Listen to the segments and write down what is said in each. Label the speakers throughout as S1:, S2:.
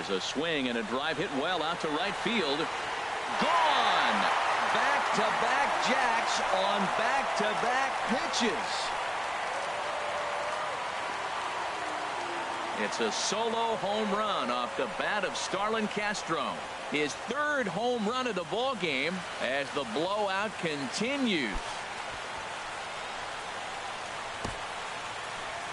S1: Here's a swing and a drive hit well out to right field. Gone! Back-to-back jacks on back-to-back pitches. It's a solo home run off the bat of Starlin Castro. His third home run of the ball game as the blowout continues.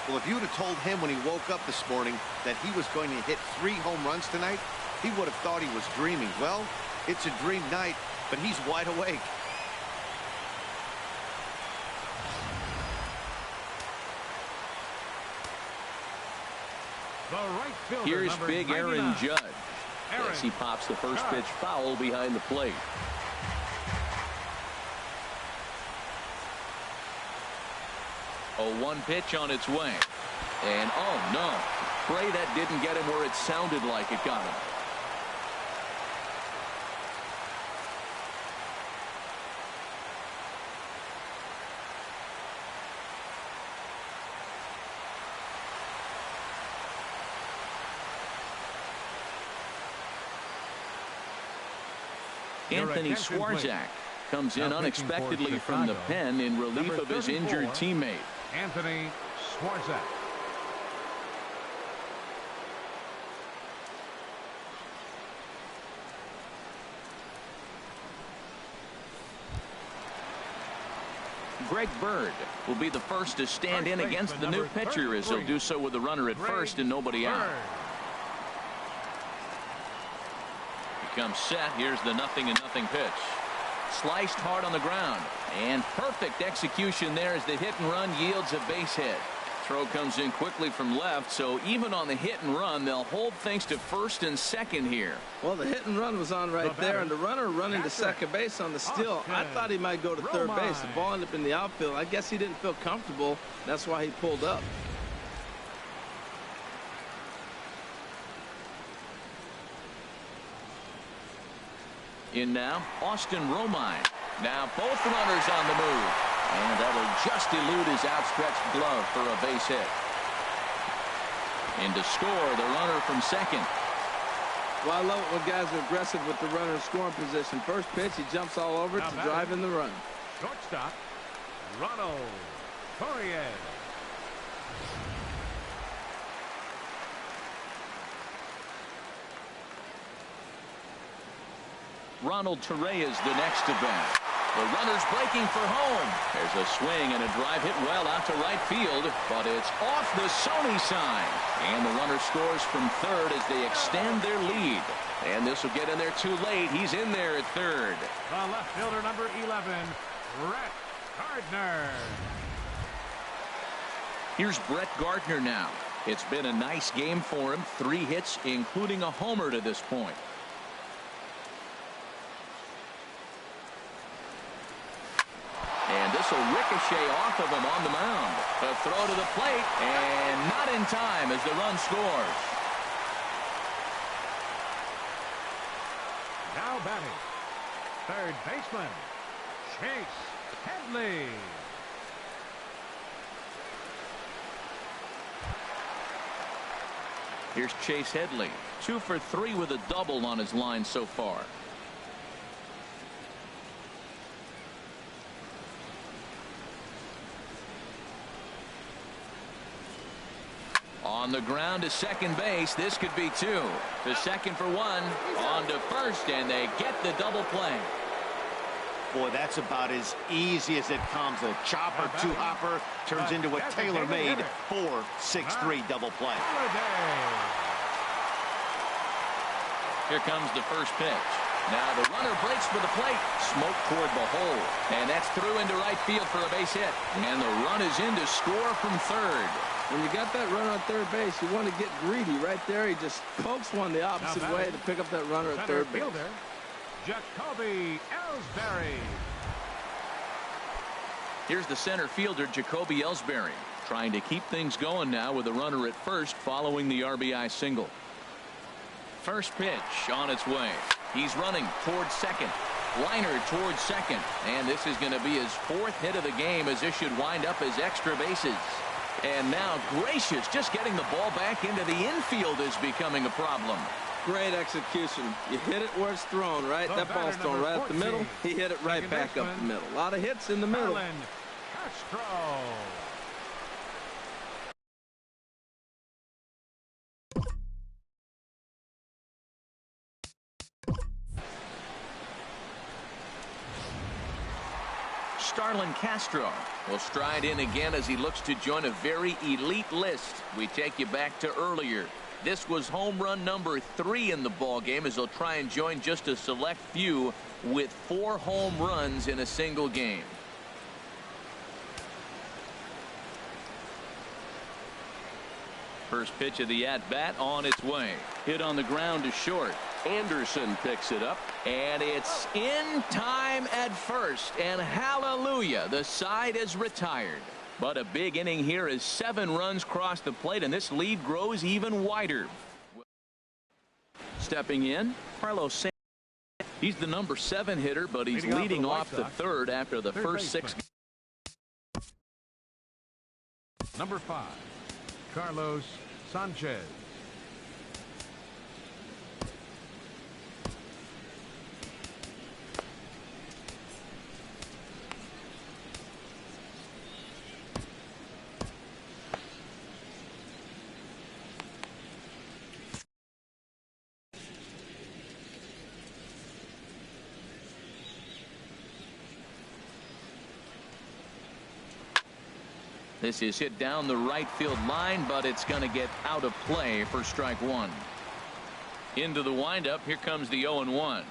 S2: Well, if you would have told him when he woke up this morning that he was going to hit 3 home runs tonight, he would have thought he was dreaming. Well, it's a dream night, but he's wide awake.
S1: Here's big Aaron Judge as he pops the first pitch foul behind the plate. A 1 pitch on its way. And oh no, pray that didn't get him where it sounded like it got him. Anthony Swarzak comes in unexpectedly from the pen in relief of his injured teammate.
S3: Anthony Swarzak.
S1: Greg Bird will be the first to stand in against the new pitcher as he'll do so with the runner at first and nobody out. Comes set. Here's the 0-0 pitch. Sliced hard on the ground. And perfect execution there as the hit and run yields a base hit. Throw comes in quickly from left, so even on the hit and run, they'll hold things to first and second here.
S4: Well, the hit and run was on right there, and the runner running to second base on the steal. I thought he might go to third base. The ball ended up in the outfield. I guess he didn't feel comfortable. That's why he pulled up.
S1: In now, Austin Romine. Now both runners on the move. And that'll just elude his outstretched glove for a base hit. In to score, the runner from second.
S4: Well, I love it when guys are aggressive with the runner in scoring position. First pitch, he jumps all over to drive in the run.
S3: Shortstop, RoNdo213's.
S1: RoNdo213's the next to bat. The runner's breaking for home. There's a swing and a drive hit well out to right field, but it's off the Sony sign. And the runner scores from third as they extend their lead. And this will get in there too late. He's in there at third.
S3: The left fielder, number 11, Brett Gardner.
S1: Here's Brett Gardner now. It's been a nice game for him. 3 hits, including a homer to this point. And this will ricochet off of him on the mound. A throw to the plate, and not in time as the run scores.
S3: Now batting, third baseman, Chase Headley.
S1: Here's Chase Headley, 2 for 3 with a double on his line so far. On the ground to second base. This could be 2. To second for 1. On to first, and they get the double play.
S2: Boy, that's about as easy as it comes. A chopper, 2-hopper turns into a tailor-made 4-6-3 double play.
S1: Here comes the first pitch. Now the runner breaks for the plate. Smoke toward the hole. And that's through into right field for a base hit. And the run is in to score from third.
S4: When you got that runner on third base, you want to get greedy. Right there, he just pokes one the opposite way to pick up that runner at third base.
S3: Jacoby Ellsbury.
S1: Here's the center fielder, Jacoby Ellsbury, trying to keep things going now with a runner at first following the RBI single. First pitch on its way. He's running towards second. Liner towards second. And this is going to be his 4th hit of the game, as this should wind up as extra bases. And now Gracious just getting the ball back into the infield is becoming a problem.
S4: Great execution. You hit it where it's thrown, right? That ball's thrown right up the middle. He hit it right back up the middle. A lot of hits in the middle.
S3: Castro.
S1: Starlin Castro will stride in again as he looks to join a very elite list. We take you back to earlier. This was home run number 3 in the ball game as he'll try and join just a select few with 4 home runs in a single game. First pitch of the at-bat on its way. Hit on the ground to short. Anderson picks it up, and it's in time at first, and hallelujah, the side is retired. But a big inning here as 7 runs cross the plate, and this lead grows even wider. Stepping in, Carlos Sanchez. He's the number 7 hitter, but he's leading off the third after the first 6.
S3: Number 5, Carlos Sanchez.
S1: This is hit down the right field line, but it's going to get out of play for strike 1. Into the windup. Here comes the 0-1.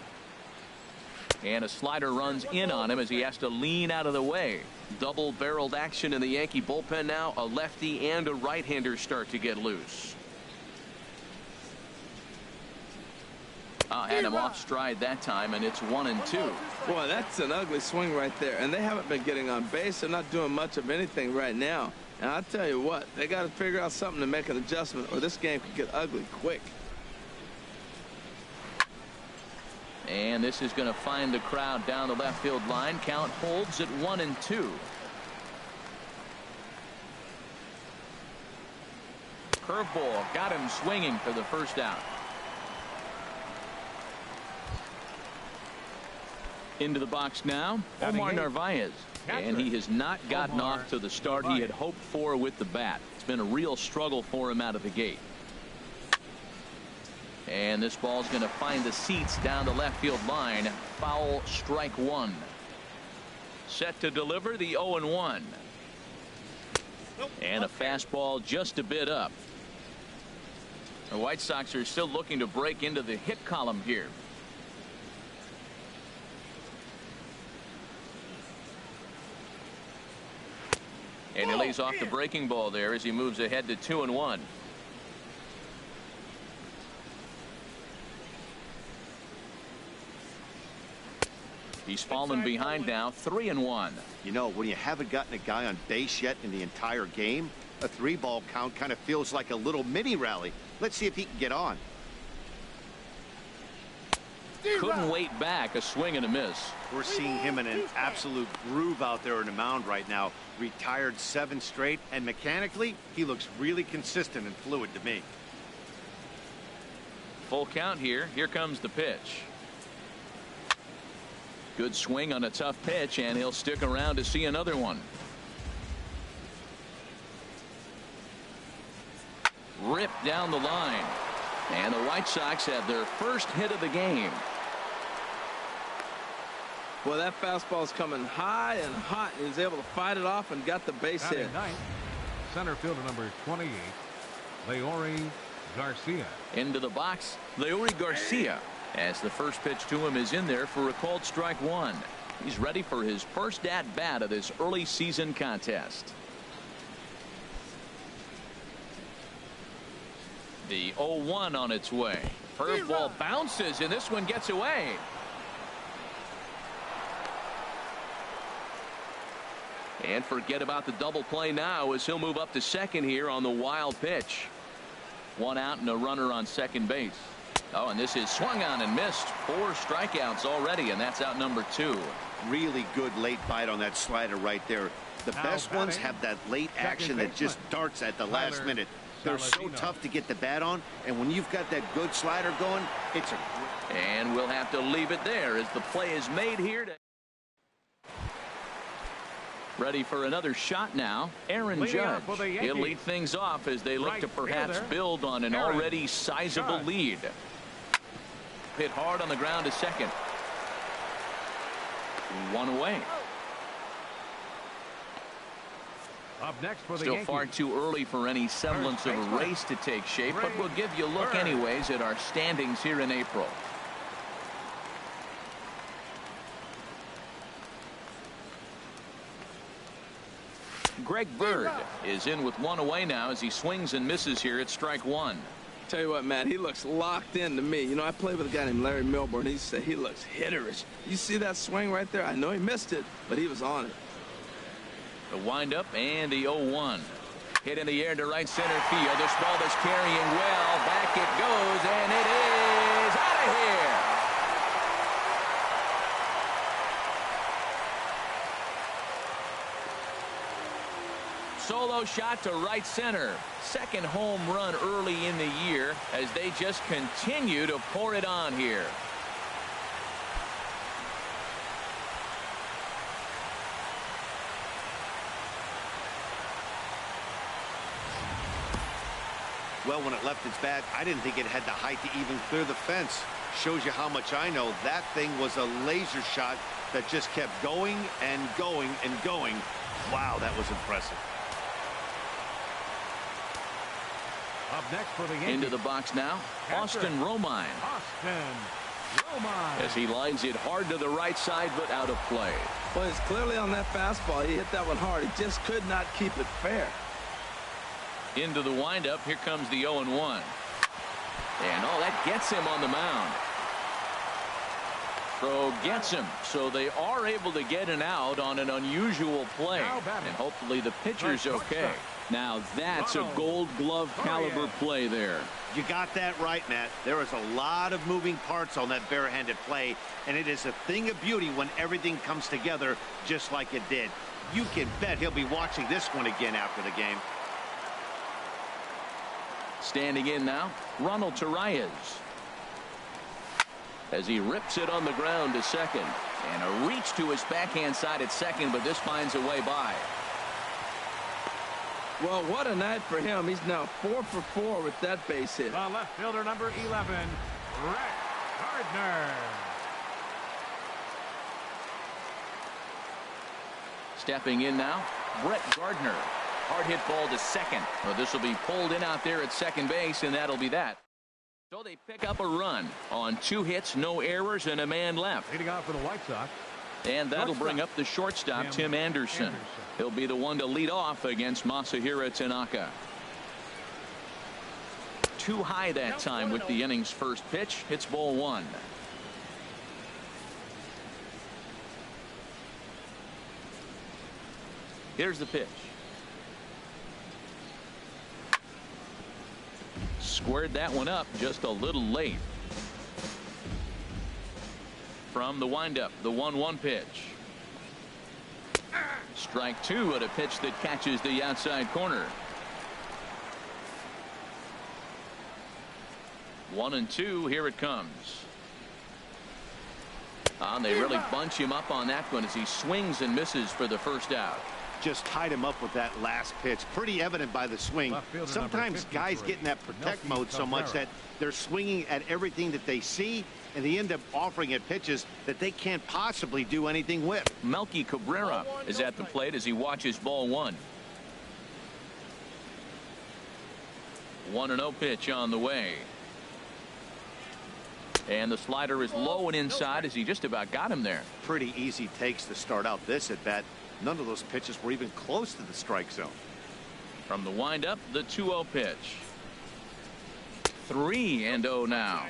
S1: And a slider runs in on him as he has to lean out of the way. Double-barreled action in the Yankee bullpen now. A lefty and a right-hander start to get loose. Had him off stride that time, and it's 1-2.
S4: Boy, that's an ugly swing right there. And they haven't been getting on base. They're not doing much of anything right now. And I'll tell you what, they got to figure out something to make an adjustment, or this game could get ugly quick.
S1: And this is going to find the crowd down the left field line. Count holds at 1-2. Curveball got him swinging for the first out. Into the box now, Omar Narvaez. And he has not gotten off to the start he had hoped for with the bat. It's been a real struggle for him out of the gate. And this ball's going to find the seats down the left field line. Foul, strike 1. Set to deliver the 0-1. And a fastball just a bit up. The White Sox are still looking to break into the hit column here. And he lays off the breaking ball there as he moves ahead to 2-1. He's fallen behind now, 3-1.
S2: You know, when you haven't gotten a guy on base yet in the entire game, a 3-ball count kind of feels like a little mini rally. Let's see if he can get on.
S1: Couldn't wait back. A swing and a miss.
S2: We're seeing him in an absolute groove out there in the mound right now. Retired 7 straight, and mechanically he looks really consistent and fluid to me.
S1: Full count here. Here comes the pitch. Good swing on a tough pitch, and he'll stick around to see another one. Ripped down the line, and the White Sox have their first hit of the game.
S4: Well, that fastball's coming high and hot. He was able to fight it off and got the base hit.
S3: Center fielder number 28, Leury Garcia.
S1: Into the box, Leury Garcia, as the first pitch to him is in there for a called strike 1. He's ready for his first at bat of this early season contest. The 0-1 on its way. Curveball bounces, and this one gets away. And forget about the double play now as he'll move up to second here on the wild pitch. 1 out and a runner on second base. Oh, and this is swung on and missed. 4 strikeouts already, and that's out number 2.
S2: Really good late bite on that slider right there. The best ones have that late action that just darts at the last minute. They're so tough to get the bat on, and when you've got that good slider going, it's a...
S1: And we'll have to leave it there as the play is made here. Ready for another shot now. Aaron Judge. He'll lead things off as they look to perhaps build on an already sizable lead. Hit hard on the ground to second. One away.
S3: Up next for the
S1: Still far too early for any semblance of a race to take shape, but we'll give you a look anyways at our standings here in April. Greg Bird is in with one away now as he swings and misses here at strike one.
S4: Tell you what, Matt, he looks locked in to me. You know, I played with a guy named Larry Milburn. He said he looks hitterish. You see that swing right there? I know he missed it, but he was on it.
S1: The windup and the 0-1. Hit in the air to right center field. This ball is carrying well. Back it goes, and it is out of here. Solo shot to right center. Second home run early in the year as they just continue to pour it on here.
S2: Well, when it left its bat, I didn't think it had the height to even clear the fence. Shows you how much I know. That thing was a laser shot that just kept going and going and going. Wow, that was impressive.
S3: Up next for the
S1: Into the box now, Austin Romine. As he lines it hard to the right side, but out of play.
S4: Well, it's clearly on that fastball. He hit that one hard. He just could not keep it fair.
S1: Into the windup. Here comes the 0-1. And that gets him on the mound. So gets him. So they are able to get an out on an unusual play. And hopefully the pitcher's okay. Now that's a Gold Glove caliber play there.
S2: You got that right, Matt. There is a lot of moving parts on that barehanded play, and it is a thing of beauty when everything comes together just like it did. You can bet he'll be watching this one again after the game.
S1: Standing in now, RoNdo213's. As he rips it on the ground to second. And a reach to his backhand side at second, but this finds a way by.
S4: Well, what a night for him. He's now 4 for 4 with that base hit.
S3: The left fielder, number 11, Brett Gardner.
S1: Stepping in now, Brett Gardner. Hard hit ball to second. Well, this will be pulled in out there at second base, and that'll be that. So they pick up a run on 2 hits, no errors, and a man left.
S3: Leading off for the White Sox.
S1: And that'll bring up the shortstop, Tim Anderson. He'll be the one to lead off against Masahiro Tanaka. Too high that time with the inning's first pitch. Hits ball 1. Here's the pitch. Squared that one up just a little late. From the windup, the 1-1 pitch. Strike 2 at a pitch that catches the outside corner. 1-2. Here it comes. And they really bunch him up on that one as he swings and misses for the first out.
S2: Just tied him up with that last pitch. Pretty evident by the swing. Sometimes guys get in that protect mode so much that they're swinging at everything that they see, and they end up offering at pitches that they can't possibly do anything with.
S1: Melky Cabrera is at the plate as he watches ball 1. 1-0 pitch on the way. And the slider is low and inside as he just about got him there.
S2: Pretty easy takes to start out this at bat. None of those pitches were even close to the strike zone.
S1: From the windup, the 2-0 pitch. 3-0 now.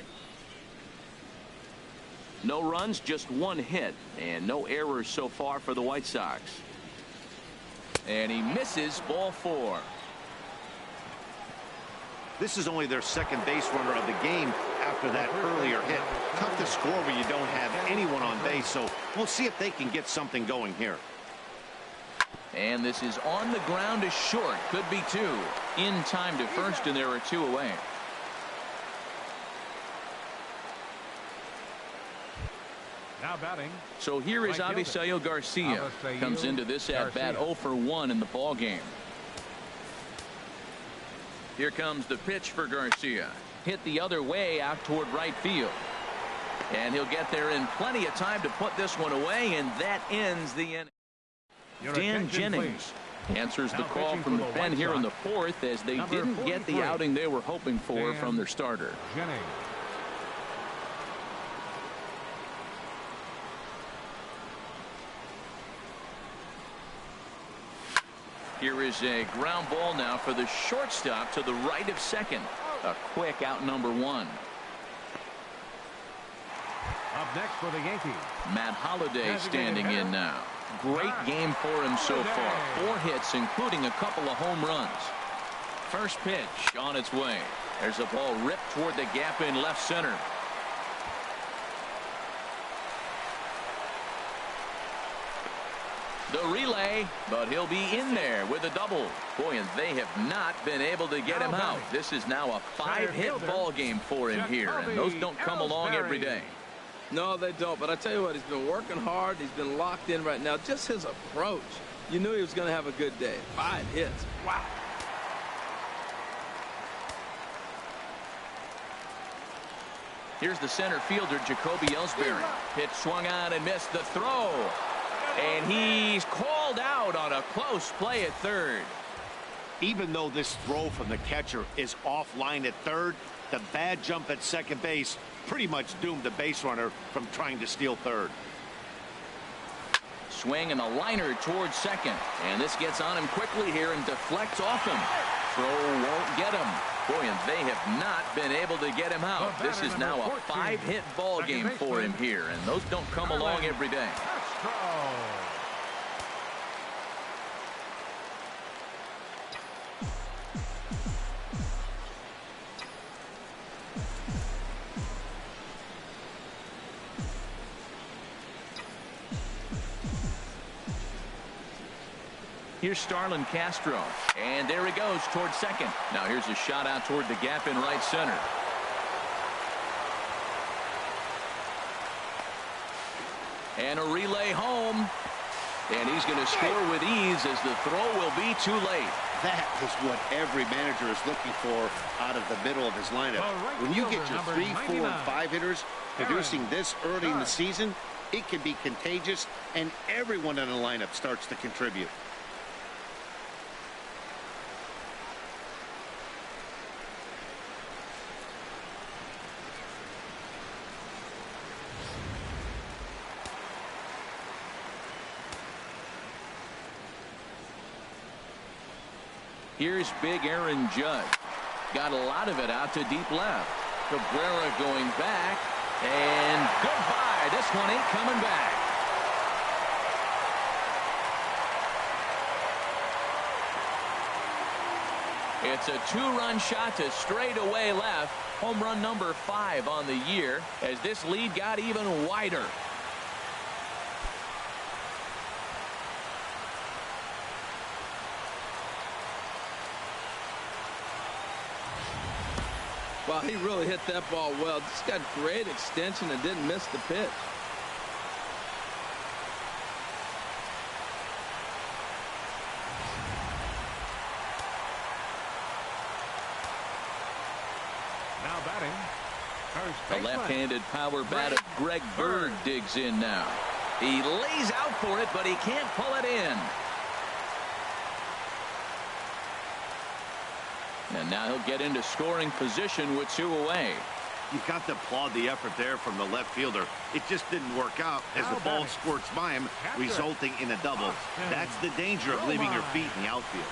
S1: No runs, just 1 hit, and no errors so far for the White Sox. And he misses ball 4.
S2: This is only their second base runner of the game after that earlier hit. Tough to score when you don't have anyone on base, so we'll see if they can get something going here.
S1: And this is on the ground to short. Could be two. In time to first, and there are two away.
S3: Now batting.
S1: So here is Avisail Garcia. Comes into this at bat 0 for 1 in the ball game. Here comes the pitch for Garcia. Hit the other way out toward right field. And he'll get there in plenty of time to put this one away, and that ends the inning. Dan Jennings answers the call from the pen here in the fourth, as they didn't get the outing they were hoping for from their starter.
S3: Jennings.
S1: Here is a ground ball now for the shortstop to the right of second. A quick out number 1.
S3: Up next for the Yankees,
S1: Matt Holliday standing in now. Great game for him so far. 4 hits, including a couple of home runs. First pitch on its way. There's a ball ripped toward the gap in left center. The relay, but he'll be in there with a double. Boy, and they have not been able to get him out. This is now a 5-hit ball game for him here, and those don't come along every day.
S4: No, they don't. But I tell you what, he's been working hard. He's been locked in right now. Just his approach. You knew he was going to have a good day. 5 hits. Wow.
S1: Here's the center fielder, Jacoby Ellsbury. Pitch swung on and missed the throw. And he's called out on a close play at third.
S2: Even though this throw from the catcher is offline at third, the bad jump at second base pretty much doomed the base runner from trying to steal third.
S1: Swing and a liner towards second. And this gets on him quickly here and deflects off him. Throw won't get him. Boy, and they have not been able to get him out. This is now a 5-hit ball game for him here, and those don't come along every day. Here's Starlin Castro, and there he goes towards second. Now here's a shot out toward the gap in right center. And a relay home, and he's going to score with ease as the throw will be too late.
S2: That is what every manager is looking for out of the middle of his lineup. When you get your 3, 4, and 5 hitters producing this early in the season, it can be contagious, and everyone in the lineup starts to contribute.
S1: Here's big Aaron Judge. Got a lot of it out to deep left. Cabrera going back. And goodbye. This one ain't coming back. It's a 2-run shot to straightaway left. Home run number 5 on the year as this lead got even wider.
S4: Wow, he really hit that ball well. Just got great extension and didn't miss the pitch.
S3: Now batting.
S1: The left-handed power bat of Greg Bird digs in now. He lays out for it, but he can't pull it in. And now he'll get into scoring position with 2 away.
S2: You've got to applaud the effort there from the left fielder. It just didn't work out as the ball squirts by him, resulting in a double. That's the danger of leaving your feet in the outfield.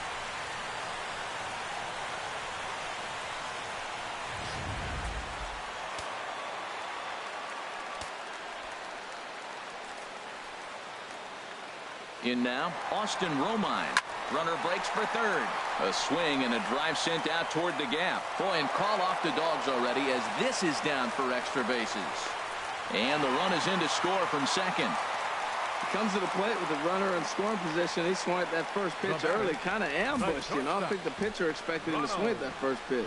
S1: In now, Austin Romine. Runner breaks for third. A swing and a drive sent out toward the gap. Boy, and call off the Dogs already as this is down for extra bases. And the run is in to score from second.
S4: Comes to the plate with the runner in scoring position. He swung at that first pitch early, kind of ambushed, you know. I think the pitcher expected him to swing at that first pitch.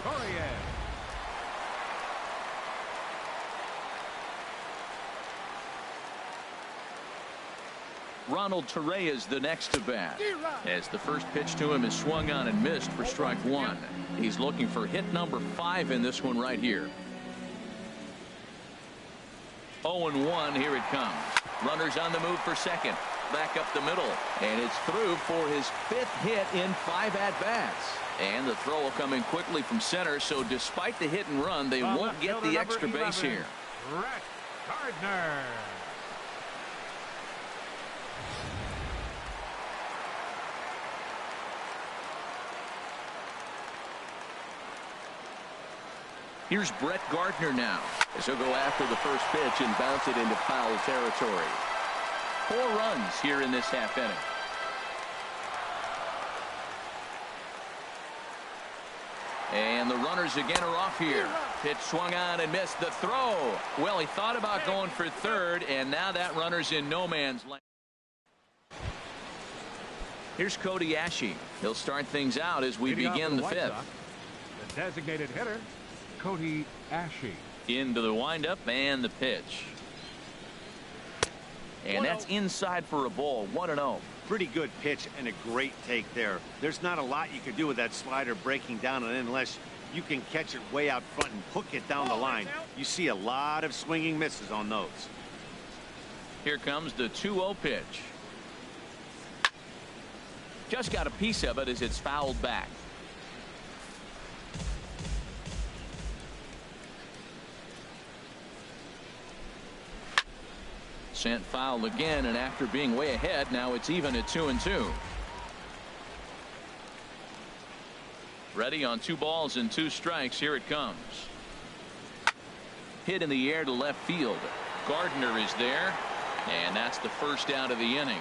S1: RoNdo213's the next to bat, as the first pitch to him is swung on and missed for strike one. He's looking for hit number 5 in this one right here. 0-1, here it comes. Runners on the move for second. Back up the middle, and it's through for his 5th hit in 5 at-bats. And the throw will come in quickly from center, so despite the hit and run, they won't get the extra base here.
S3: Brett Gardner.
S1: Here's Brett Gardner now, as he'll go after the first pitch and bounce it into foul territory. 4 runs here in this half inning. And the runners again are off here. Pitch swung on and missed. The throw. Well, he thought about going for third, and now that runner's in no man's land. Here's Cody Ashe. He'll start things out as we begin the 5th.
S3: The designated hitter, Cody Ashe.
S1: Into the windup and the pitch. And that's inside for a ball. 1-0.
S2: Pretty good pitch and a great take there. There's not a lot you can do with that slider breaking down, and unless you can catch it way out front and hook it down the line, you see a lot of swinging misses on those.
S1: Here comes the 2-0 pitch. Just got a piece of it as it's fouled back. Sent foul again, and after being way ahead, now it's even at 2-2. Ready on 2 balls and 2 strikes. Here it comes. Hit in the air to left field. Gardner is there, and that's the first out of the inning.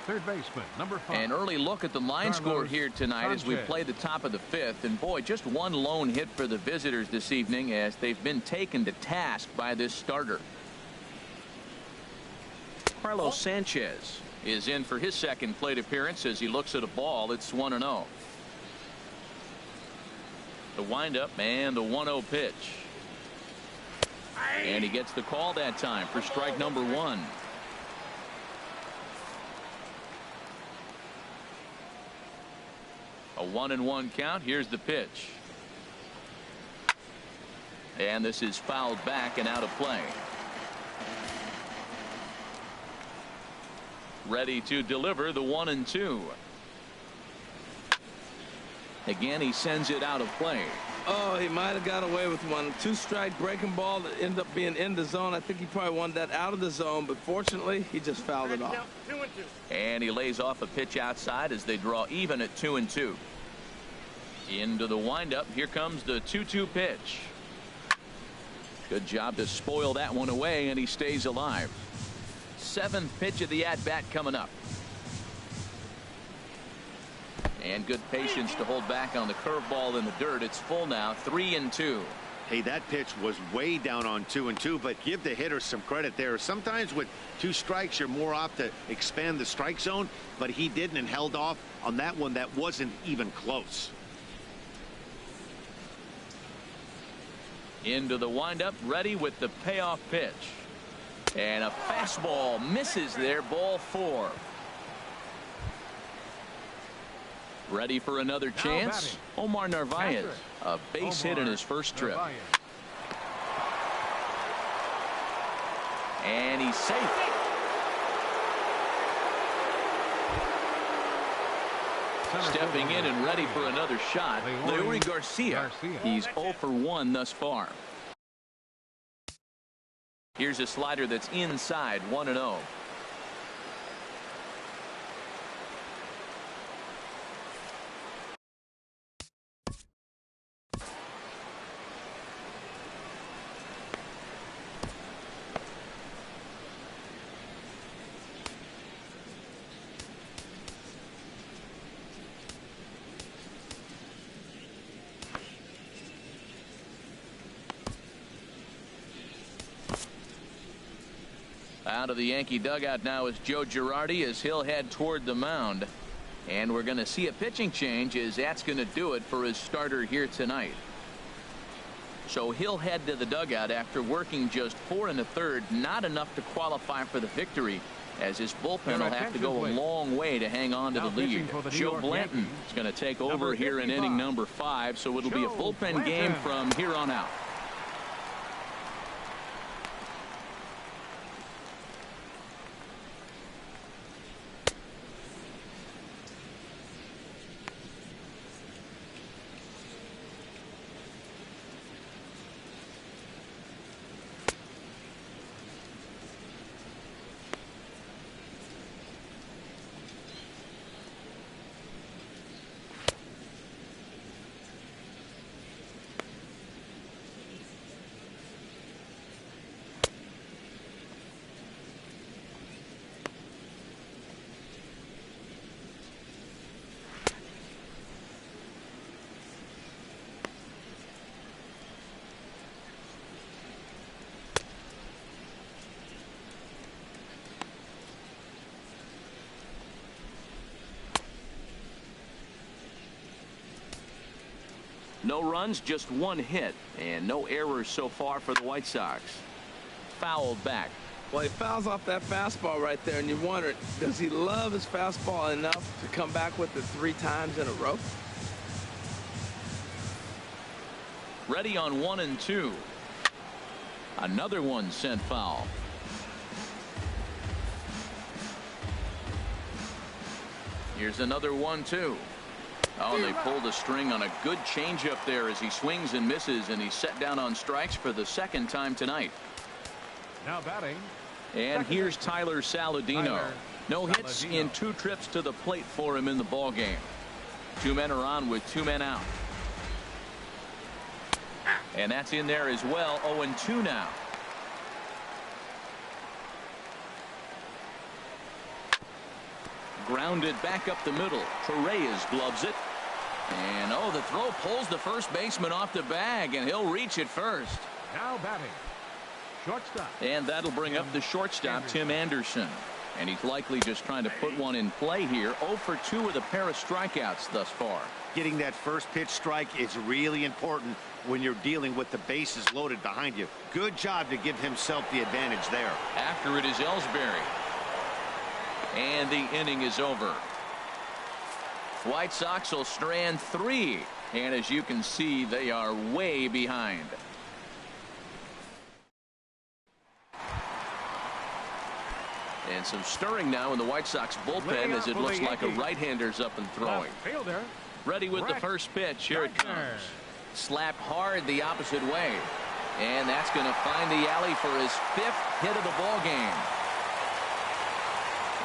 S3: Third baseman, number 5.
S1: An early look at the line score here tonight as we play the top of the 5th. And boy, just one lone hit for the visitors this evening as they've been taken to task by this starter. Carlos Sanchez is in for his 2nd plate appearance as he looks at a ball. It's 1-0. The windup and the 1-0 pitch. And he gets the call that time for strike number 1. A 1-1 count. Here's the pitch. And this is fouled back and out of play. Ready to deliver the 1-2. Again, he sends it out of play.
S4: Oh, he might have got away with one. 2-strike breaking ball that ended up being in the zone. I think he probably wanted that out of the zone, but fortunately, he just fouled it off.
S1: And he lays off a pitch outside as they draw even at 2-2. Into the windup. Here comes the 2-2 pitch. Good job to spoil that one away, and he stays alive. 7th pitch of the at-bat coming up. And good patience to hold back on the curveball in the dirt. It's full now, 3-2.
S2: Hey, that pitch was way down on 2-2, but give the hitter some credit there. Sometimes with 2 strikes, you're more apt to expand the strike zone, but he didn't and held off on that one that wasn't even close.
S1: Into the windup, ready with the payoff pitch. And a fastball misses there, ball 4. Ready for another chance. Omar Narvaez, a base hit in his first trip. And he's safe. Stepping in and ready for another shot, Leury Garcia. He's 0 for 1 thus far. Here's a slider that's inside, 1-0. Out of the Yankee dugout now is Joe Girardi as he'll head toward the mound. And we're going to see a pitching change as that's going to do it for his starter here tonight. So he'll head to the dugout after working just 4 1/3, not enough to qualify for the victory, as his bullpen will have to go a long way to hang on to the lead. Joe Blanton is going to take over here in inning number 5, so it'll be a bullpen game from here on out. No runs, just 1 hit, and no errors so far for the White Sox. Fouled back.
S4: Well, he fouls off that fastball right there, and you wonder, does he love his fastball enough to come back with it 3 times in a row?
S1: Ready on 1 and 2. Another one sent foul. Here's another 1-2. Oh, and they pulled a string on a good changeup there as he swings and misses, and he's set down on strikes for the 2nd time tonight.
S3: Now batting.
S1: And here's Tyler Saladino. No hits in 2 trips to the plate for him in the ball game. 2 men are on with 2 men out. And that's in there as well. 0-2 now. Grounded back up the middle. Torres gloves it. And the throw pulls the first baseman off the bag, and he'll reach it first.
S3: Now batting. Shortstop.
S1: And that'll bring up the shortstop, Tim Anderson. And he's likely just trying to put one in play here. 0 for 2 with a pair of strikeouts thus far.
S2: Getting that first pitch strike is really important when you're dealing with the bases loaded behind you. Good job to give himself the advantage there.
S1: After it is Ellsbury. And the inning is over. White Sox will strand 3. And as you can see, they are way behind. And some stirring now in the White Sox bullpen as it looks like a right-hander's up and throwing. Ready with the first pitch. Here it comes. Slapped hard the opposite way. And that's going to find the alley for his 5th hit of the ball game.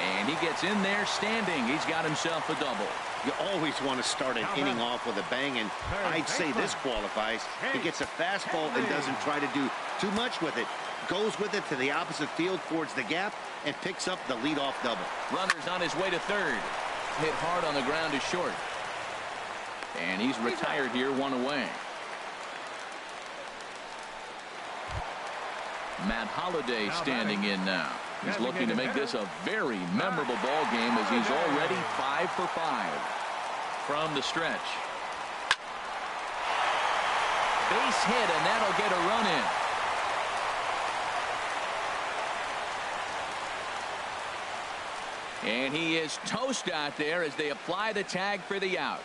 S1: And he gets in there standing. He's got himself a double.
S2: You always want to start an inning off with a bang, and I'd say this qualifies. He gets a fastball and doesn't try to do too much with it. Goes with it to the opposite field towards the gap and picks up the leadoff double.
S1: Runner's on his way to 3rd. Hit hard on the ground to short. And he's retired here, 1 away. Matt Holliday standing in now. He's looking to make this a very memorable ball game as he's already 5 for 5 from the stretch. Base hit, and that'll get a run in. And he is toast out there as they apply the tag for the out.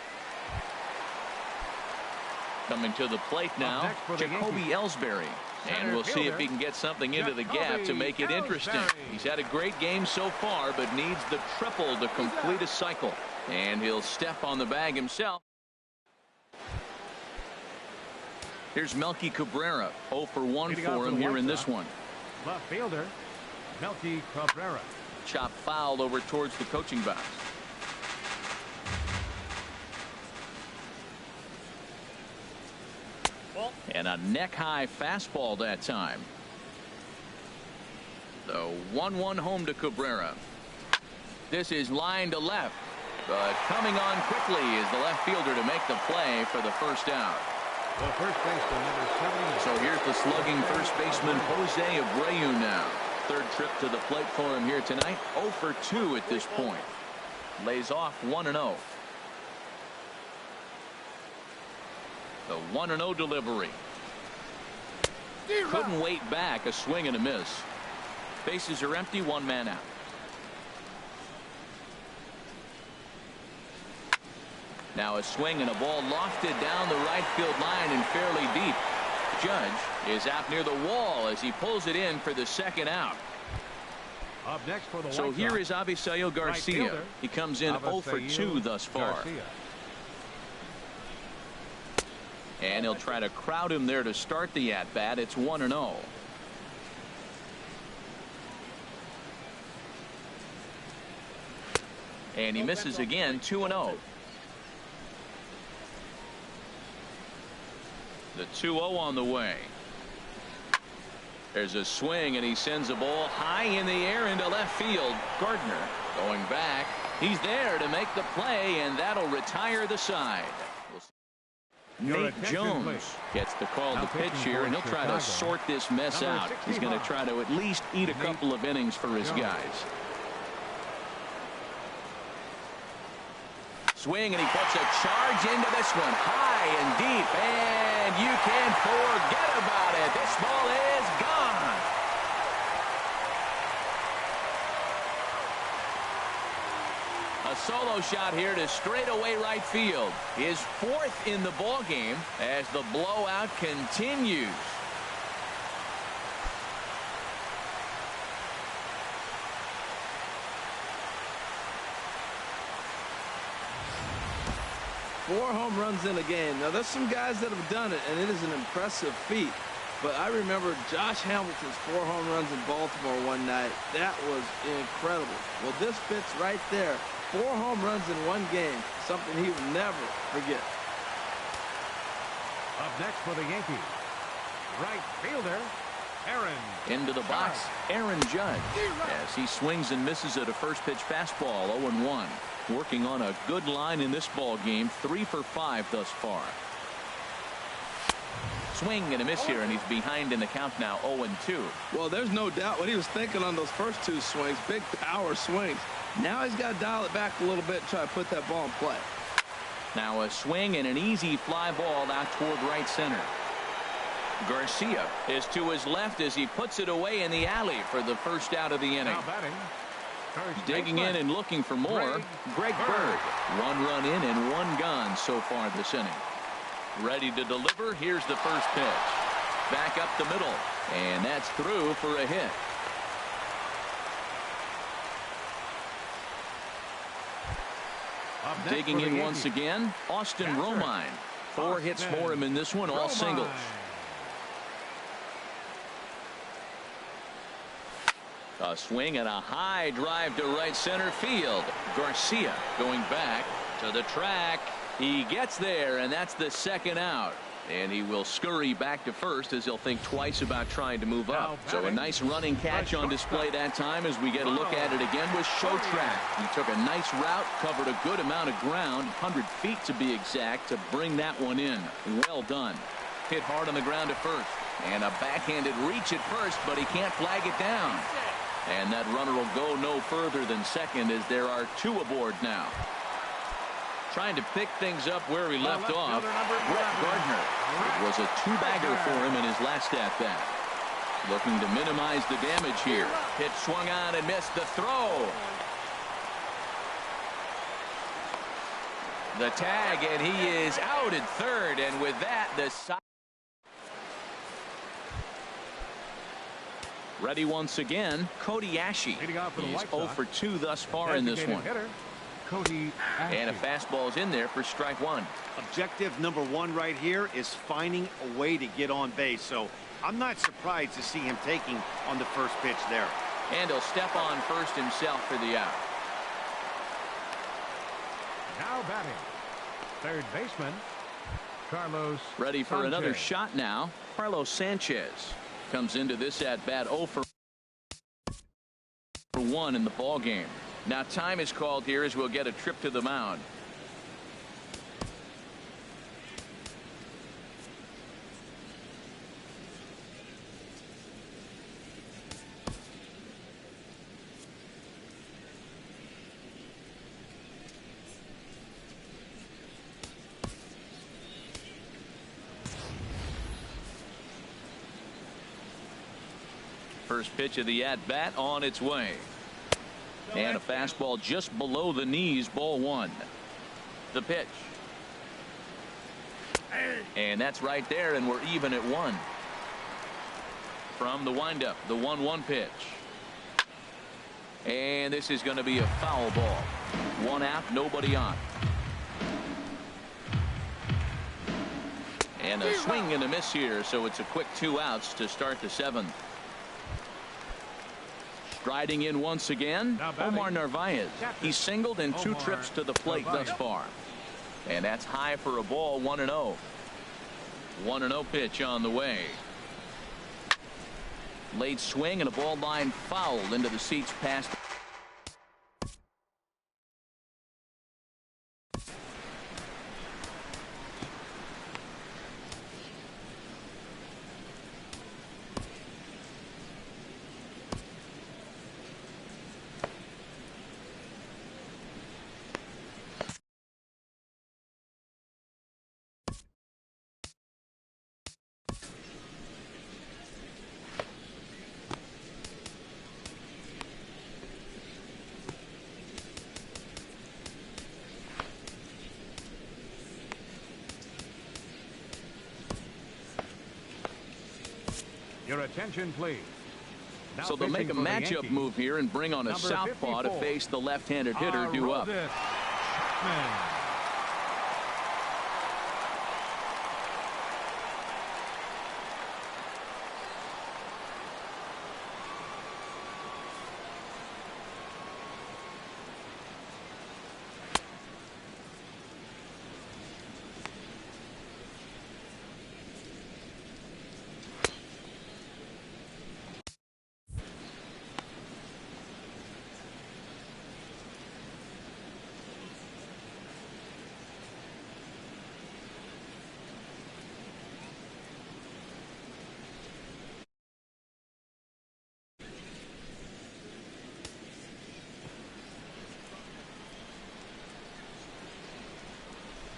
S1: Coming to the plate now, Jacoby Ellsbury. And we'll see if he can get something into the gap to make it interesting. He's had a great game so far, but needs the triple to complete a cycle. And he'll step on the bag himself. Here's Melky Cabrera. 0 for 1 for him here in this one.
S3: Left fielder, Melky Cabrera.
S1: Chop fouled over towards the coaching box. And a neck-high fastball that time. The 1-1 home to Cabrera. This is line to left. But coming on quickly is the left fielder to make the play for the first out.
S3: The first baseman, number 70.
S1: So here's the slugging first baseman, Jose Abreu now. third trip to the plate for him here tonight. 0 for 2 at this point. Lays off 1-0. The 1-0 delivery. Couldn't wait back. A swing and a miss. Bases are empty. One man out. Now a swing and a ball lofted down the right field line and fairly deep. Judge is out near the wall as he pulls it in for the second out.
S3: Up next for the
S1: So
S3: White
S1: here
S3: Sox,
S1: is Avisail Garcia.
S3: fielder,
S1: He comes in 0 for 2 thus far.
S3: Garcia.
S1: And he'll try to crowd him there to start the at-bat. It's 1-0. And he misses again. 2-0. The 2-0 on the way. There's a swing, and he sends a ball high in the air into left field. Gardner going back. He's there to make the play, and that'll retire the side. Nate Jones gets the call to pitch here, and he'll try to sort this mess out. He's going to try to at least eat a couple of innings for his guys. Swing, and he puts a charge into this one, high and deep, and you can forget about it. This ball is gone. A solo shot here to straightaway right field. His 4th in the ball game as the blowout continues.
S4: Four home runs in a game. Now, there's some guys that have done it, and it is an impressive feat. But I remember Josh Hamilton's 4 home runs in Baltimore one night. That was incredible. Well, this fits right there. 4 home runs in one game, something he would never forget.
S3: Up next for the Yankees, right fielder, Aaron.
S1: Into the box, Aaron Judge, as he swings and misses at a first pitch fastball. 0-1. Working on a good line in this ball game. 3 for 5 thus far. Swing and a miss here, and he's behind in the count now. 0-2.
S4: Well, there's no doubt what he was thinking on those first 2 swings. Big power swings. Now he's got to dial it back a little bit and try to put that ball in play.
S1: Now a swing and an easy fly ball out toward right center. Garcia is to his left as he puts it away in the alley for the first out of the inning.
S3: Now batting, first
S1: Digging in and looking for more, Greg Bird. 1 run in and 1 gone so far this inning. Ready to deliver. Here's the first pitch. Back up the middle, and that's through for a hit. Digging in once again, Austin Romine. 4 hits for him in this one, all singles. A swing and a high drive to right center field. Garcia going back to the track. He gets there, and that's the second out. And he will scurry back to first as he'll think twice about trying to move up. So a nice running catch on display that time as we get a look at it again with Showtrack. He took a nice route, covered a good amount of ground, 100 feet to be exact, to bring that one in. Well done. Hit hard on the ground at first. And a backhanded reach at first, but he can't flag it down. And that runner will go no further than second as there are 2 aboard now. Trying to pick things up where he left off, Brett Gardner. It was a 2-bagger for him in his last at-bat. Looking to minimize the damage here. Pitch swung on and missed the throw. The tag, and he is out at third, and with that, the side. Ready once again, Cody Ashe. He's 0 for 2 thus far in this one. And a fastball's in there for strike 1.
S2: Objective number 1 right here is finding a way to get on base. So I'm not surprised to see him taking on the first pitch there.
S1: And he'll step on first himself for the out.
S3: Now batting, third baseman, Carlos
S1: Ready for
S3: Sanchez.
S1: another shot now. Carlos Sanchez comes into this at-bat 0 for 1 in the ball game. Now time is called here as we'll get a trip to the mound. First pitch of the at-bat on its way. And a fastball just below the knees, ball one. The pitch. And that's right there, and we're even at 1. From the windup, the 1-1 pitch. And this is going to be a foul ball. 1 out, nobody on. And a swing and a miss here, so it's a quick 2 outs to start the 7th. Striding in once again, Omar Narvaez. He's singled in 2 trips to the plate thus far. And that's high for a ball, 1-0. 1-0 pitch on the way. Late swing and a ball line fouled into the seats past.
S3: Your attention, please. Now
S1: so they'll make a matchup move here and bring on a southpaw to face the left-handed hitter due up.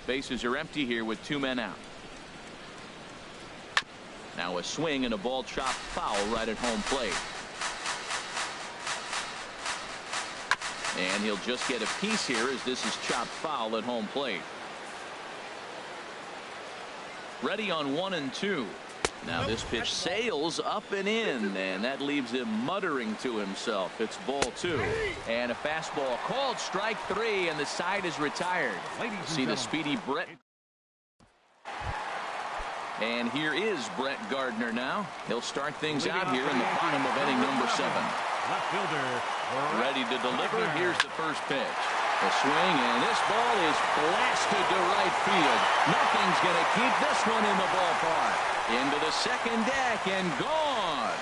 S1: Bases are empty here with 2 men out. Now a swing and a ball chopped foul right at home plate. And he'll just get a piece here as this is chopped foul at home plate. Ready on 1-2. Now this pitch sails up and in, and that leaves him muttering to himself. It's ball 2. And a fastball called strike 3, and the side is retired. See the speedy Brett. And here is Brett Gardner now. He'll start things out here in the bottom of inning number 7.
S3: Left fielder
S1: ready to deliver. Here's the first pitch. A swing, and this ball is blasted to right field. Nothing's going to keep this one in the ballpark. Into the second deck and gone.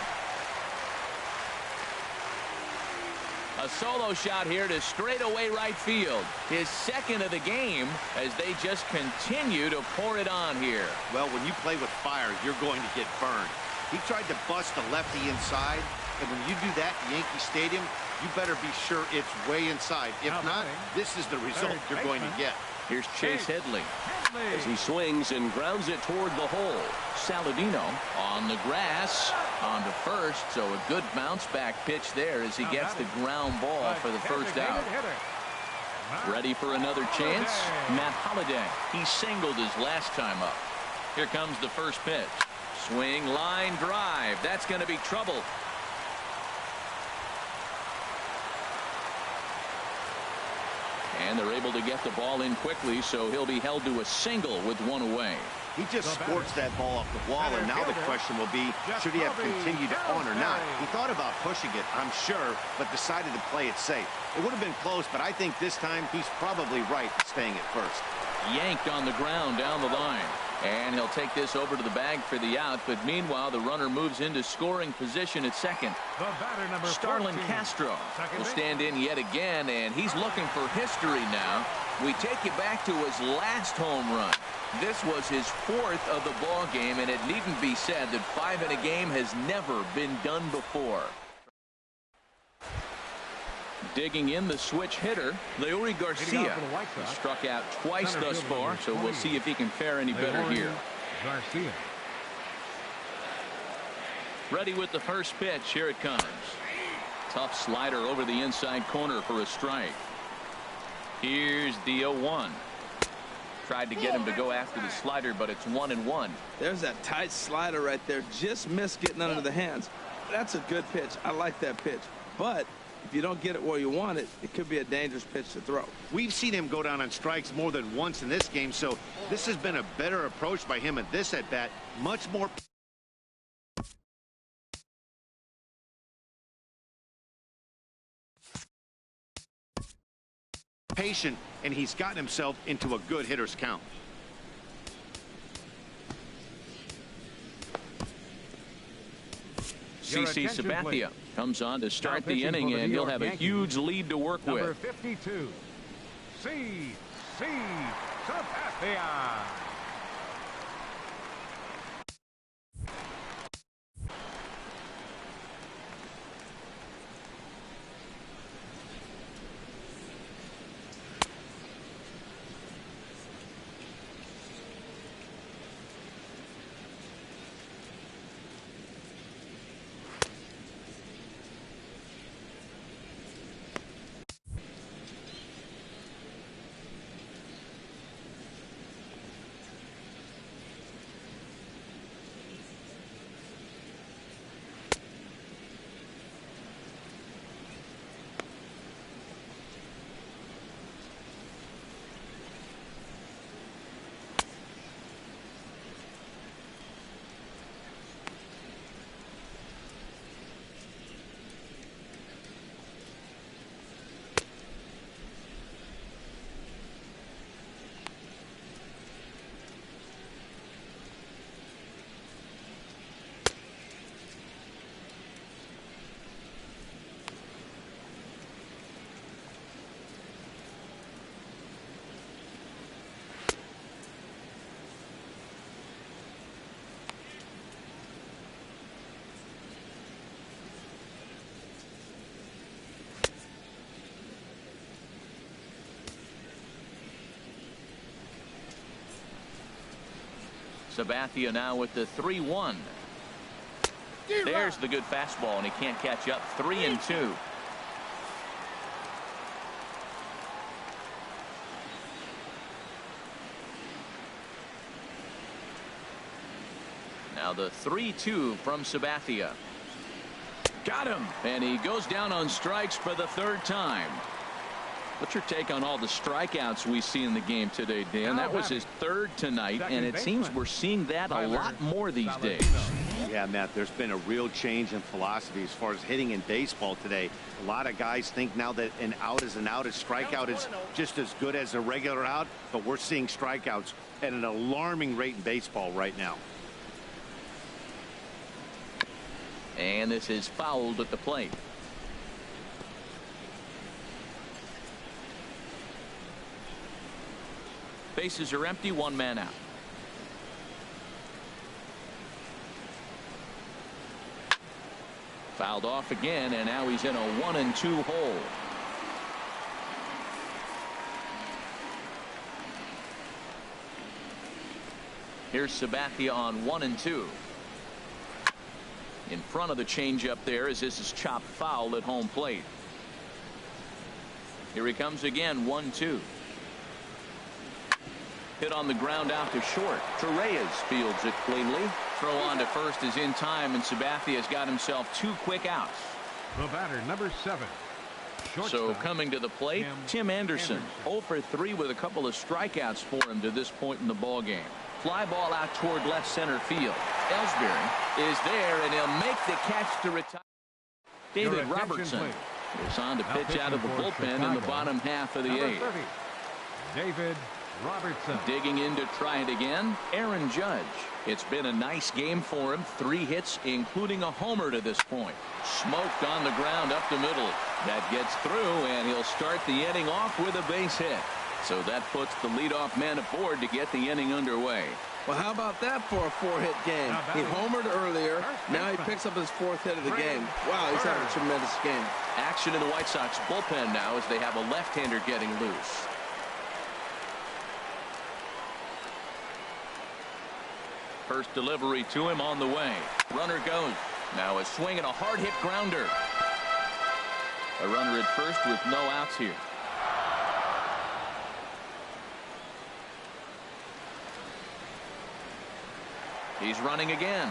S1: A solo shot here to straightaway right field. His second of the game as they just continue to pour it on here.
S2: Well, when you play with fire, you're going to get burned. He tried to bust a lefty inside, and when you do that in Yankee Stadium, you better be sure it's way inside. If not, this is the result you're going to get.
S1: Here's Chase Headley as he swings and grounds it toward the hole. Saladino on the grass on to first, so a good bounce back pitch there as he gets the ground ball for the first out. Ready for another chance? Matt Holliday. He singled his last time up. Here comes the first pitch. Swing, line drive. That's going to be trouble. And they're able to get the ball in quickly, so he'll be held to a single with 1 away.
S2: He just sports that ball off the wall, and now the question will be, should he have continued on or not? He thought about pushing it, I'm sure, but decided to play it safe. It would have been close, but I think this time he's probably right staying at first.
S1: Yanked on the ground down the line. And he'll take this over to the bag for the out, but meanwhile the runner moves into scoring position at second. Starlin Castro will stand in yet again, and he's looking for history now. We take you back to his last home run. This was his 4th of the ball game, and it needn't be said that 5 in a game has never been done before. Digging in the switch hitter, Leury Garcia. He struck out twice thus far, so we'll see if he can fare any better here. Ready with the first pitch. Here it comes. Tough slider over the inside corner for a strike. Here's the 0-1. Tried to get him to go after the slider, but it's 1-1.
S4: There's that tight slider right there. Just missed getting under the hands. That's a good pitch. I like that pitch. But if you don't get it where you want it, it could be a dangerous pitch to throw.
S2: We've seen him go down on strikes more than once in this game, so this has been a better approach by him at this at-bat. Much more patient, and he's gotten himself into a good hitter's count.
S1: CC Sabathia comes on to start the inning, and he'll have a huge lead to work with.
S3: Number 52, CC Sabathia.
S1: Sabathia now with the 3-1. There's the good fastball, and he can't catch up. 3-2. Now the 3-2 from Sabathia. Got him, and he goes down on strikes for the third time. What's your take on all the strikeouts we see in the game today, Dan? That was his third tonight, and it seems we're seeing that a lot more these days.
S2: Yeah, Matt, there's been a real change in philosophy as far as hitting in baseball today. A lot of guys think now that an out is an out, a strikeout is just as good as a regular out, but we're seeing strikeouts at an alarming rate in baseball right now.
S1: And this is fouled at the plate. Bases are empty, one man out. Fouled off again, and now he's in a 1-2 hole. Here's Sabathia on 1-2. In front of the changeup there as this is chopped foul at home plate. Here he comes again, 1-2. Hit on the ground out to short. Torreyes fields it cleanly. Throw on to first is in time, and Sabathia's got himself 2 quick outs.
S3: The batter, number 7.
S1: So coming to the plate, Tim Anderson. 0 for 3 with a couple of strikeouts for him to this point in the ball game. Fly ball out toward left center field. Ellsbury is there, and he'll make the catch to retire. David Robertson is on to pitch out of the bullpen in the bottom half of the 8th.
S3: David Robertson.
S1: Digging in to try it again, Aaron Judge. It's been a nice game for him. 3 hits, including a homer to this point. Smoked on the ground up the middle. That gets through, and he'll start the inning off with a base hit. So that puts the leadoff man aboard to get the inning underway.
S4: Well, how about that for a 4-hit game? He homered earlier. Now he picks up his 4th hit of the game. Wow, he's having a tremendous game.
S1: Action in the White Sox bullpen now as they have a left-hander getting loose. First delivery to him on the way. Runner goes. Now a swing and a hard hit grounder. A runner at first with no outs here. He's running again.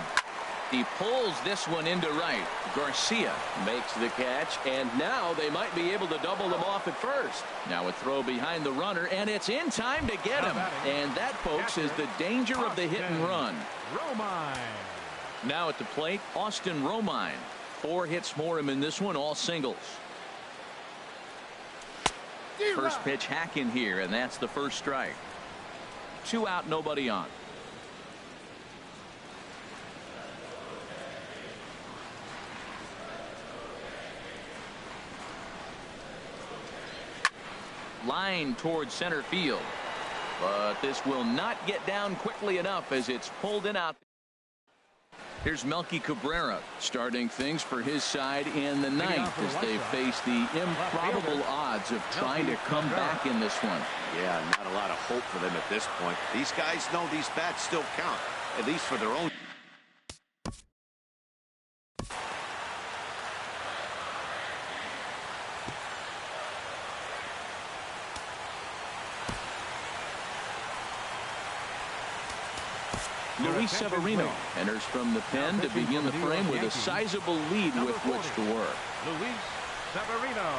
S1: He pulls this one into right. Garcia makes the catch, and now they might be able to double them off at first. Now a throw behind the runner, and it's in time to get him. And that, folks, is the danger of the hit and run. Now at the plate, Austin Romine. 4 hits for him in this one, all singles. First pitch hack in here, and that's the first strike. 2 out, nobody on. Line towards center field, but this will not get down quickly enough as it's pulled in out. Here's Melky Cabrera starting things for his side in the ninth as they face the improbable odds of trying to come back in this one.
S2: Yeah, not a lot of hope for them at this point. These guys know these bats still count, at least for their own.
S1: Luis Severino enters from the pen to begin the frame with a sizable lead with which to work.
S3: Luis Severino.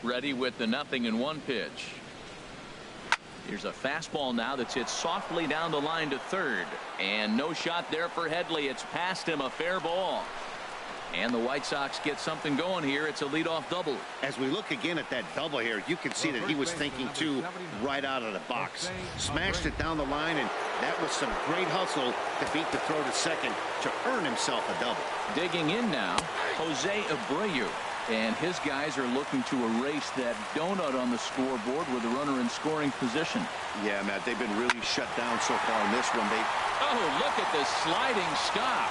S1: Ready with the 0-1 pitch. Here's a fastball now that's hit softly down the line to third, and no shot there for Headley. It's past him, a fair ball, and the White Sox get something going here. It's a leadoff double.
S2: As we look again at that double here, you can see that he was thinking too right out of the box. Smashed it down the line, and that was some great hustle to beat the throw to second to earn himself a double.
S1: Digging in now, Jose Abreu. And his guys are looking to erase that donut on the scoreboard with a runner in scoring position.
S2: Yeah, Matt, they've been really shut down so far in this one.
S1: Oh, look at the sliding stop.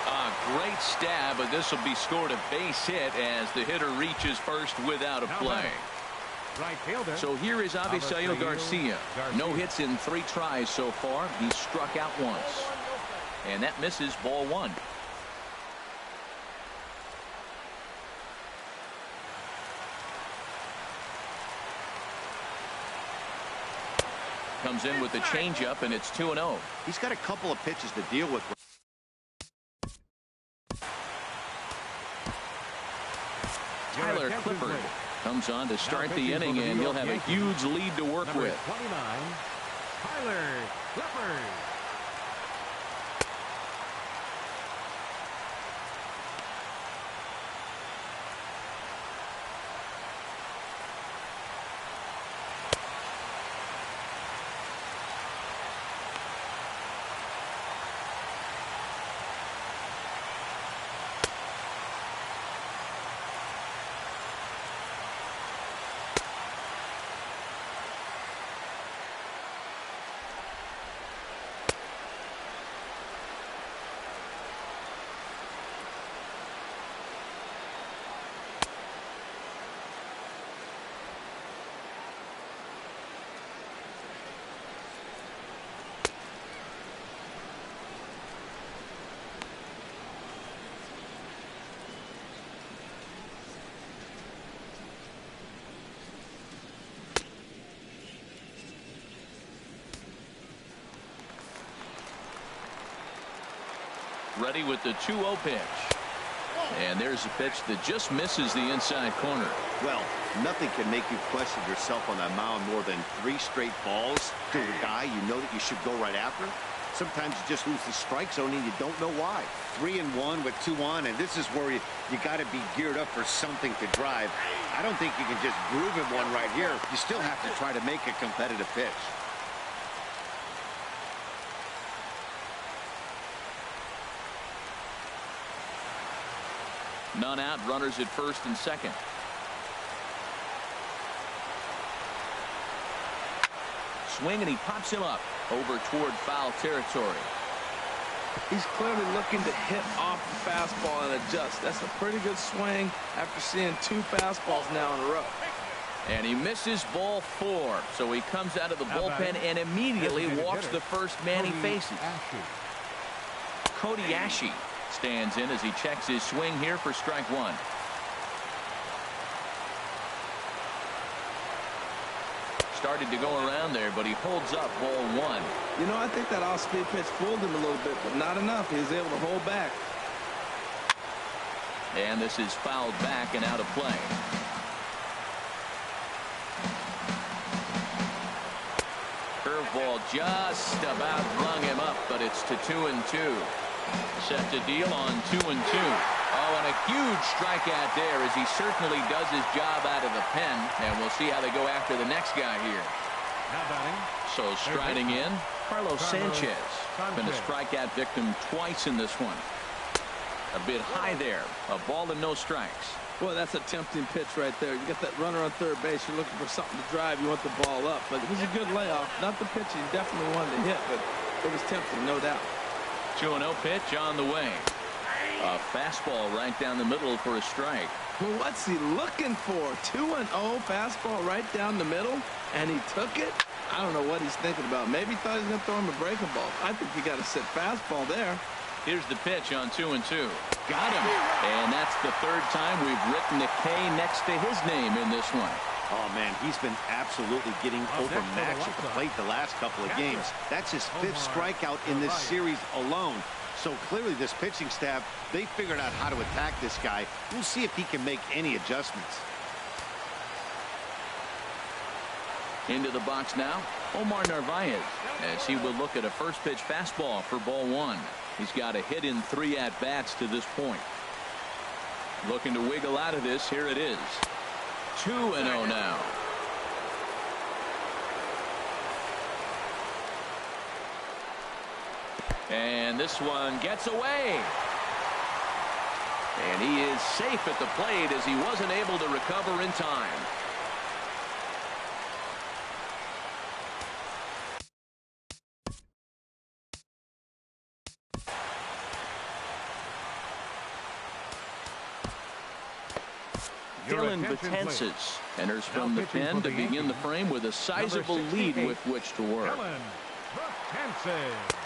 S1: A great stab, but this will be scored a base hit as the hitter reaches first without a play.
S3: Right fielder.
S1: So here is Avisail Garcia. No hits in 3 tries so far. He's struck out once. And that misses ball 1. Comes in with the changeup, and it's 2-0.
S2: He's got a couple of pitches to deal with.
S1: Tyler Clippard comes on to start the inning, and he'll have a huge lead to work with.
S3: 29, Tyler Clippard.
S1: Ready with the 2-0 pitch. And there's a pitch that just misses the inside corner.
S2: Well, nothing can make you question yourself on that mound more than 3 straight balls to a guy you know that you should go right after. Sometimes you just lose the strike zone and you don't know why. 3-1 with 2 on, and this is where you got to be geared up for something to drive. I don't think you can just groove him one right here. You still have to try to make a competitive pitch.
S1: None out, runners at first and second. Swing, and he pops him up over toward foul territory.
S4: He's clearly looking to hit off the fastball and adjust. That's a pretty good swing after seeing 2 fastballs now in a row.
S1: And he misses ball 4. So he comes out of the bullpen and immediately walks the first man he faces. Cody Ashe stands in as he checks his swing here for strike 1. Started to go around there, but he holds up ball 1.
S4: You know, I think that off-speed pitch fooled him a little bit, but not enough. He was able to hold back.
S1: And this is fouled back and out of play. Curveball just about rung him up, but it's to 2-2. Set to deal on 2-2. Oh, and a huge strikeout there as he certainly does his job out of the pen. And we'll see how they go after the next guy here. So striding in, Carlos Sanchez. Been a strikeout victim twice in this one. A bit high there. A ball and no strikes.
S4: Well, that's a tempting pitch right there. You got that runner on third base. You're looking for something to drive. You want the ball up. But it was a good layoff. Not the pitch he definitely wanted to hit, but it was tempting, no doubt.
S1: 2-0 pitch on the way. A fastball right down the middle for a strike.
S4: Well, what's he looking for? 2-0 fastball right down the middle, and he took it? I don't know what he's thinking about. Maybe he thought he was going to throw him a breaking ball. I think you got to sit fastball there.
S1: Here's the pitch on 2-2. Got him. And that's the 3rd time we've written a K next to his name in this one.
S2: Oh, man, he's been absolutely getting overmatched at the plate the last couple of games. That's his 5th strikeout in this series alone. So clearly this pitching staff, they figured out how to attack this guy. We'll see if he can make any adjustments.
S1: Into the box now, Omar Narvaez, as he will look at a first pitch fastball for ball 1. He's got a hit in 3 at-bats to this point. Looking to wiggle out of this. Here it is. 2-0 now. And this one gets away. And he is safe at the plate as he wasn't able to recover in time. Dylan Betances enters from the pen to begin the frame with a sizable lead with which to work.
S3: Dylan Betances.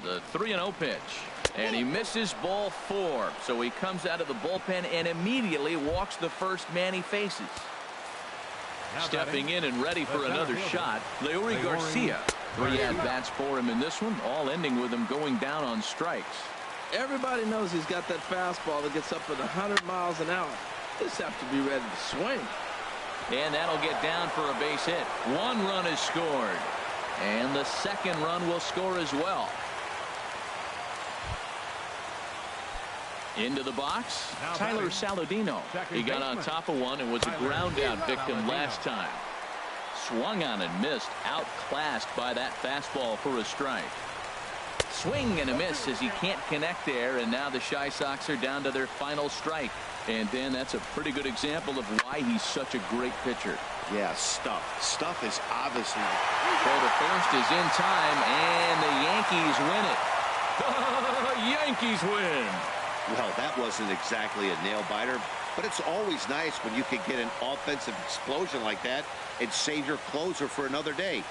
S1: The 3-0 pitch, and he misses ball 4. So he comes out of the bullpen and immediately walks the first man he faces. Stepping in and ready for another shot, Leury Garcia. 3 at-bats for him in this one, all ending with him going down on strikes.
S4: Everybody knows he's got that fastball that gets up at 100 miles an hour. Just have to be ready to swing.
S1: And that'll get down for a base hit. 1 run is scored, and the second run will score as well. Into the box, Tyler Saladino. He got on top of one and was a ground out victim last time. Swung on and missed, outclassed by that fastball for a strike. Swing and a miss as he can't connect there, and now the Chi Sox are down to their final strike. And Dan, that's a pretty good example of why he's such a great pitcher.
S2: Yeah, Stuff is obviously.
S1: Throw to first is in time, and the Yankees win it. The Yankees win.
S2: Well, that wasn't exactly a nail-biter, but it's always nice when you can get an offensive explosion like that and save your closer for another day.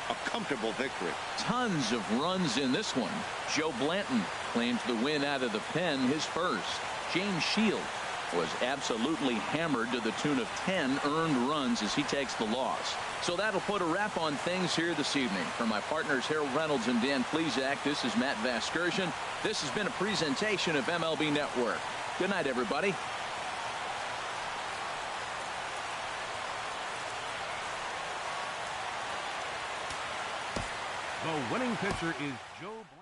S2: A comfortable victory.
S1: Tons of runs in this one. Joe Blanton claims the win out of the pen, his first. James Shields was absolutely hammered to the tune of 10 earned runs as he takes the loss. So that'll put a wrap on things here this evening. For my partners Harold Reynolds and Dan Plesac, this is Matt Vasgersian. This has been a presentation of MLB Network. Good night, everybody.
S3: The winning pitcher is Joe Blanton.